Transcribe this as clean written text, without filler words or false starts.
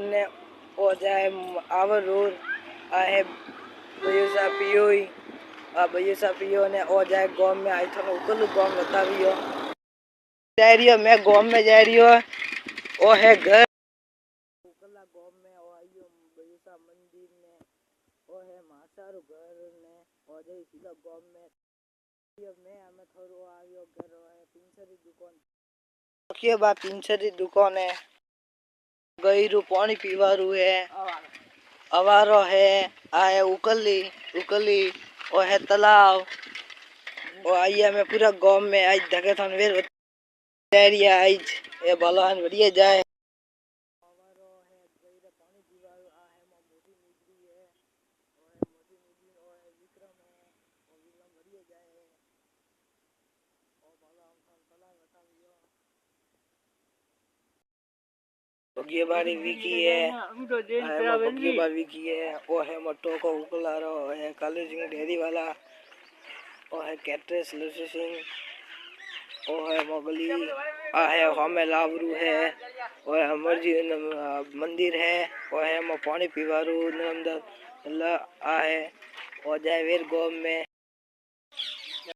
ने ओ जाए आवरूर आहे बयुसा पियोई आ बयुसा पियो ने ओ जाए गांव में आई थो उकल गांव बतावियो जा रियो मैं गांव में जा रियो ओ है घर उकला गांव में ओ आयो बयुसा मंदिर ने ओ है मासारो घर ने ओ जाई सीधा गांव में यो मैं हमें थोड़ो आयो घर है पिंचरी दुकान के बा पिंचरी दुकान है गईरू पानी पीवारू है अवारो है आए उकली उकली ओ है तालाब ओ आइया में पूरा गांव में आज धके थन वेर एरिया आज ए बलहन बढ़िया जाए अवारो है गईरा पानी पीवारू आ है मोटी निकली है ओ है मोटी निकली ओ है विक्रम है ओ विक्रम बढ़िया जाए ओ बलहन थन तालाब बतावियो बगिया बाड़ी विकी है बगिया बाड़ी विकी है वो है मटो को उकला रो है कालू सिंह डेरी वाला वो है कैटरेस लुसी सिंह वो है मोगली आ है हमें लावरू है वो है अमरजी मंदिर है वो है मो पानी पीवारू नंदर आ है वो जाए वीर गोम में